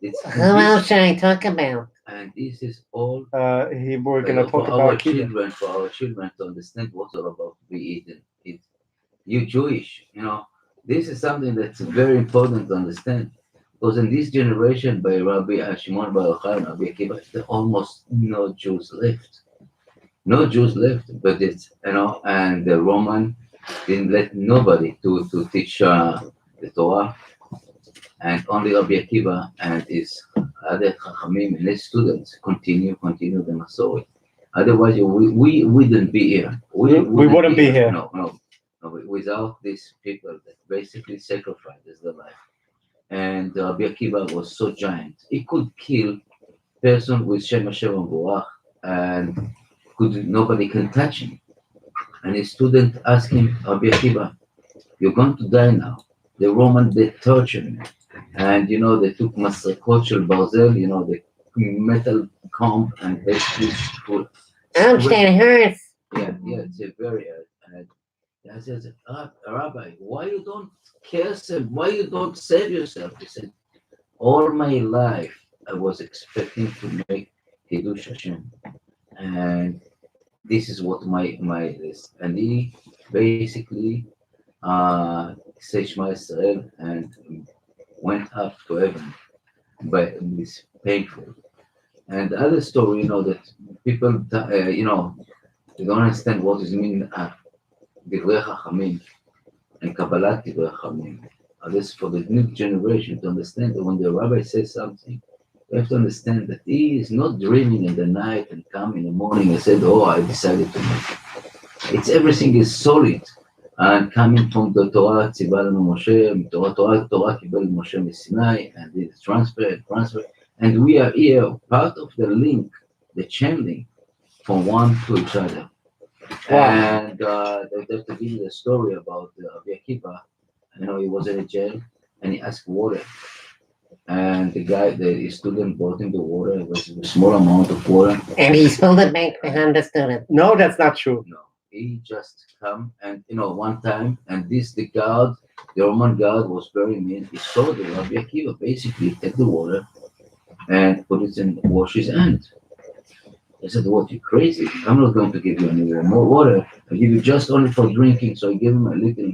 it's Who else should I talk about? and this is all We're going to talk for our about Akiva. for our children to understand what's all about to be eaten. You Jewish, this is something that's very important to understand. Because in this generation, by Rabbi Shimon Bar Yochai and Rabbi Akiva, there are almost no Jews left. No Jews left, but it's and the Roman didn't let nobody to teach the Torah, and only Rabbi Akiva and his other Chachamim and his students continue the Masorah. Otherwise, we wouldn't be here. We wouldn't be here. No, without these people that basically sacrificed their life. And Rabbi Akiva was so giant. He could kill person with Shem Hashem Borach and nobody can touch him. And his student asked him, Rabbi Akiva, you're going to die now. The Roman, they tortured me. And, they took masrikot shel barzel, the metal comb, and basically put, Ouch, that hurts. yeah, it's a very, and I said, Rabbi, why you don't curse him? Why you don't save yourself? He said, all my life I was expecting to make Kiddush Hashem. And this is what my is. And he basically said Shema Israel and went up to heaven. But it's painful. And the other story, that people, they don't understand what is meaning דברי חכמים and קבלת דברי חכמים. This for the new generation to understand that when the rabbi says something, you have to understand that he is not dreaming in the night and come in the morning and said, oh, I decided to make it. It's everything is solid. And coming from the Torah, ציווה לנו משה, תורה קיבל משה מסיני, and it's transfer. And we are here, part of the link, the chain link, from one to each other. Wow. And they have to give you the story about Rabbi Akiva. He was in a jail and he asked water. And the student brought him the water. It was a small amount of water. And he spilled it back behind the student. No, that's not true. No, he just come and one time, and the Roman guard was very mean. He saw the Rabbi Akiva basically take the water and put it in, wash his hand. I said, what, you crazy? I'm not going to give you any more water. I give you just only for drinking. So I gave him a little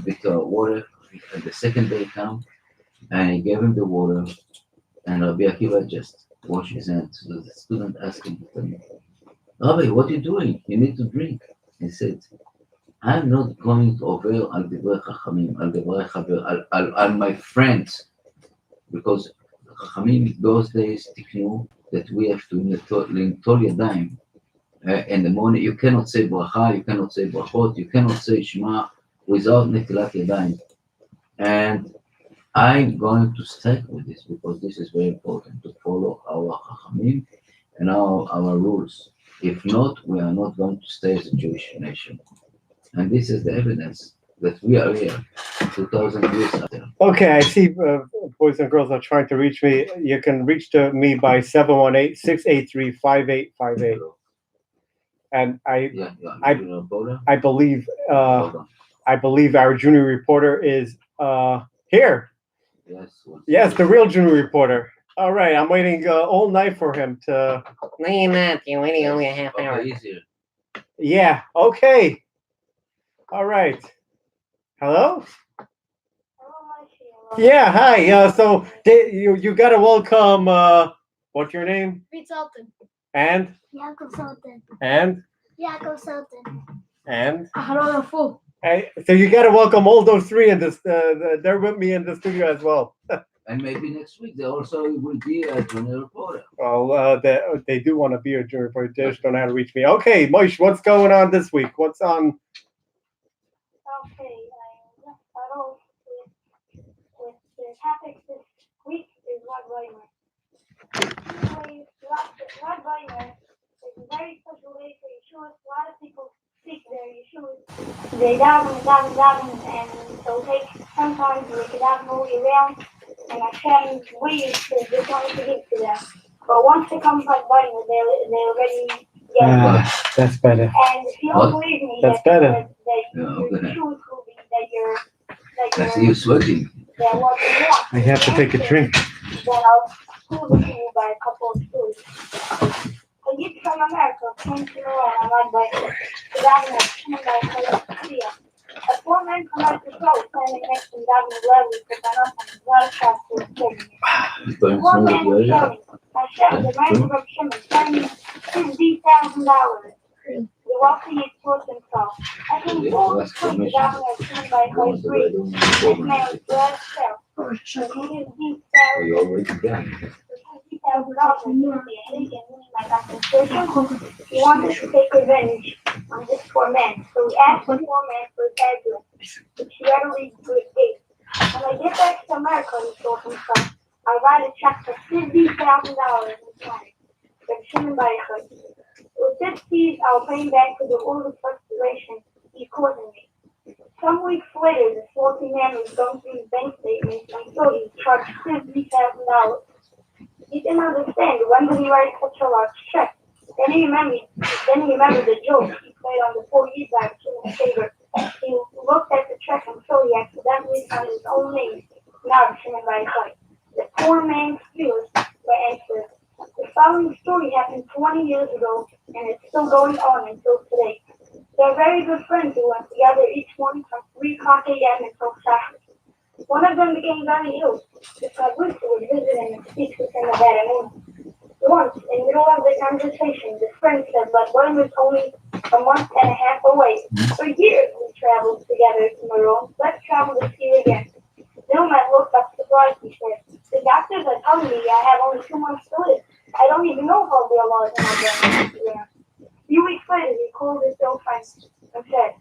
bit of water. And the second day come, and I gave him the water. And Rabbi Akiva just washed his hands. So the student asked him, Rabbi, what are you doing? You need to drink. He said, I'm not going to over al divrei chachamim, al divrei chaver, al my friends, because chachamim those days tiknu that we have to lintol yadayim. In the morning, you cannot say bracha, you cannot say brachot, you cannot say shema without netilat yadayim. And I'm going to stick with this because this is very important to follow our chachamim and our rules. If not, we are not going to stay as a Jewish nation. And this is the evidence that we are here 2,000 years after. Okay, I see boys and girls are trying to reach me. You can reach me by 718-683-5858. And I believe I believe our junior reporter is here. Yes, the real junior reporter. All right, I'm waiting all night for him to. No, you're not. You're waiting only a half hour. Easier. Yeah. Okay. All right. Hello. Yeah. Hi. So you gotta welcome. What's your name? Pete Sultan. And. Yaakov Sultan. And. Yaakov Sultan. And. Aharon Afu. Hey, so you gotta welcome all those three in this. They're with me in the studio as well. And maybe next week they also will be a junior reporter. Well, they do want to be a junior reporter. They just don't know how to reach me. Okay, Moish, what's going on this week? What's on? Okay, I start off with the topic this week is Rod Reimer. Rod Reimer is a very special day for Yeshua. A lot of people seek their Yeshua. They daven, and they'll take sometimes they can daven all year round. And Hashem's ways to just want to give to them. But once they come by Reimer, they already get it. That's better. And if you don't believe me, That's better. that your shoes will be that I see you sweating. that what you want. I have to take a drink. Then I'll prove it to you by a couple of stories. A youth from America came to Iran on my bike. The governor came by Korea. A poor man from Mexico standing next to Governor Levy for Banana, not a shot to his children. It's going One man smoothly, was yeah. shouting, the man from Shimon, send me $50,000. The wealthy is towards himself. I can pull the swing the governor of Shimon by his free. This man was glad to sell. He needed You already done. He wanted to take revenge on this poor man, so he asked the poor man for his address, which he readily gave. When I get back to America, he told himself, I write a check for $50,000 in money. Reb Shimon Bar Yochai. With this deed, I'll bring back to the all the frustration he caused me. Some weeks later, the salty man was going through his bank statements and saw he charged $50,000. He didn't understand when did he write such a large check. Then he remembered the joke he played on the poor Yiddish in his favor. He looked at the check and saw he accidentally signed his own name, not Shimon Bar Yochai. The poor man's fears were answered. The following story happened 20 years ago, and it's still going on until today. They're very good friends who went together each morning from 3 o'clock a.m. until Shabbos. One of them became very ill. The Kabbalist would visit him and speak with him about a moon. Once, in the middle of the conversation, the friend said that one was only a month and a half away. For years we traveled together to Maroon. Let's travel to see you again. Newman looked up surprised. He said, the doctors are telling me I have only 2 months to live. I don't even know if I'll be alive when I get out. A few weeks later, he called his old friend and said,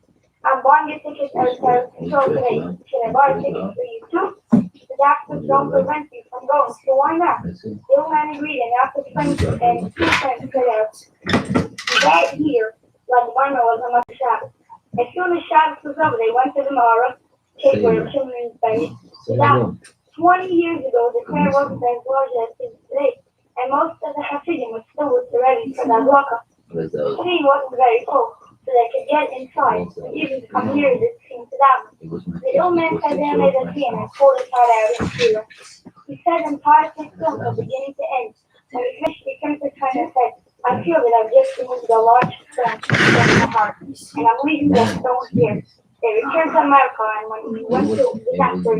I'm buying a ticket at the show today. Should I buy a ticket for you too? The doctors don't prevent you from going, so why not? The old man agreed, and after friends and 2 friends set out. That year, like one was a month Shabbos. As soon as Shabbos was over, they went to the Mara, cave where the children buried. About 20 years ago, the prayer wasn't as large as it is today, and most of the Hasidim were still with the ready for the Adlaka. The city wasn't very full, so they could get inside, even come near the scene to that one. The old man sat down at his hand and pulled his heart out of his ear. He said in positive film from beginning to end. When he finished, he turned to friend and said, I feel that I've just removed a large stone from my heart, and I'm leaving that stone here. They returned to America, and when he went to the doctor,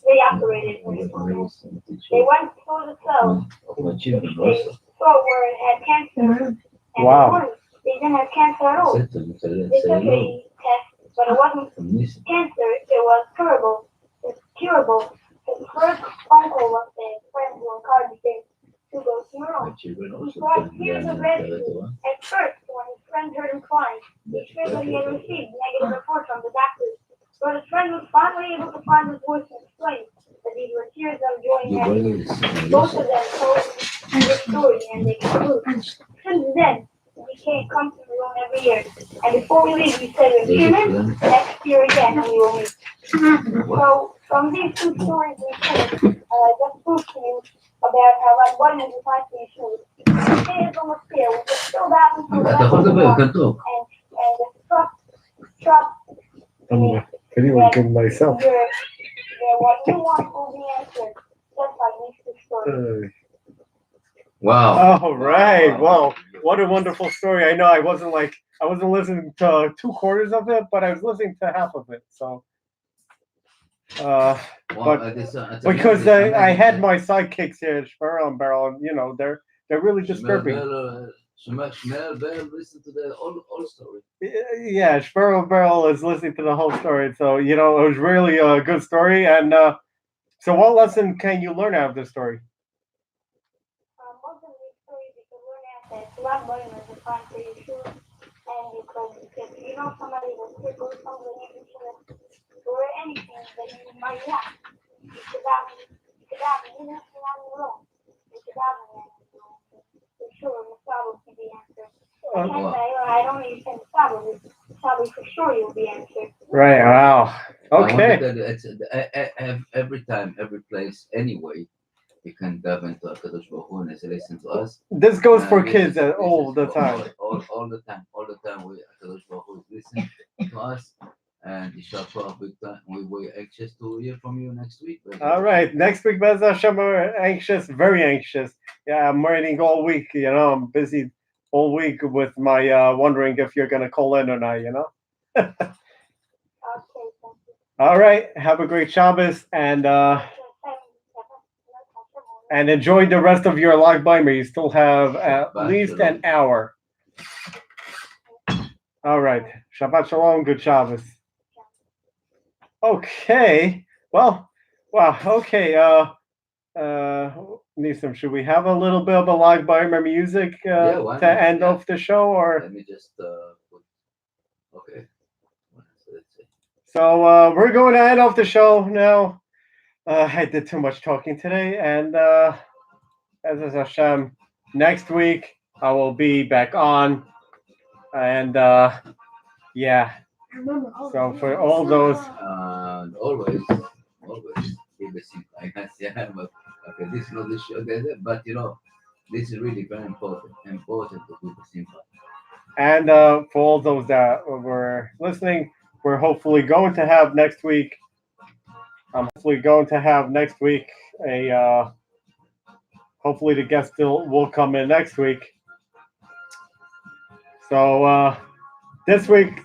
they operated him. They went through the cell. They saw where it had cancer. And Wow. they didn't have cancer at all. They took a test, but it wasn't cancer, it was curable. It's curable. His first phone call was the friend who encouraged him to go to Rome. He cried tears of gratitude. At first, when his friend heard him crying, he feared that he had received negative reports from the doctors. But his friend was finally able to find his voice and explain that these were tears of joy and happiness. Both of them told their story, and they conclude. Since then, we can't come to Rome every year. And before we leave, we say we're human. Next year again, we will meet. So, from these 2 stories we shared, just prove to you about how like one is a type of issue. The day is almost here. We're just still down until the אתה יכול לדבר, כאן טוב. and the trust I'm gonna video again myself. what you want will be answered, just like these 2 stories. Wow. All right. Well, what a wonderful story. I know I wasn't listening to 2 quarters of it, but I was listening to half of it. So, because I had my sidekicks here, Shmurl and Beryl, and they're really disturbing. Listen to the whole story. Yeah, Shmurl and Beryl is listening to the whole story. So, it was really a good story. And so what lesson can you learn out of this story? Most of these stories you can learn out that it's a lot better than the time for your shoes, and because if you know somebody that's sick or something, you should or anything that you might have. You should have even if you're not alone. You should have for sure the problem can be answered. I don't even think the problem is probably for sure you'll be answered. Right. Wow. Okay. Every time, every place, anyway, you can dive into Hakadosh Baruch Hu and listen to us. This goes for kids all the time. All the time. Hakadosh Baruch Hu is listening to us, and Yishar big time. We're anxious to hear from you next week. All right, next week, Bez Hashem, we're anxious, very anxious. Yeah, I'm waiting all week. I'm busy all week with my wondering if you're gonna call in or not. Okay, thank you. All right, have a great Shabbos and enjoy the rest of your Lag Baimer. You still have at least an hour. All right, Shabbat Shalom, good Shabbos. Okay, well, wow, okay. Nisam, should we have a little bit of a Lag Baimer music to end off the show, or? Let me just okay. So we're going to end off the show now. I did too much talking today, and as is Hashem, next week I will be back on, and yeah. Remember, So for all those, And always, always keep it simple. I guess, yeah, but okay, this is not the show, but this is really very important. Important to keep it simple. and for all those that were listening, we're hopefully going to have next week. I'm hopefully going to have next week a. Hopefully the guest still will come in next week. So this week,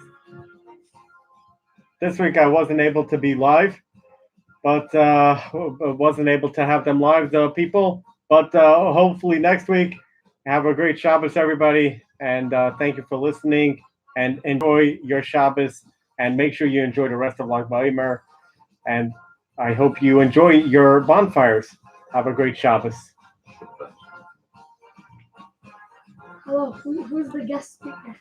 this week I wasn't able to be live, but wasn't able to have them live, the people. But hopefully next week, have a great Shabbos, everybody, and thank you for listening. And enjoy your Shabbos, and make sure you enjoy the rest of Lag Baimer. And I hope you enjoy your bonfires. Have a great Shabbos. hello, who's the guest speaker?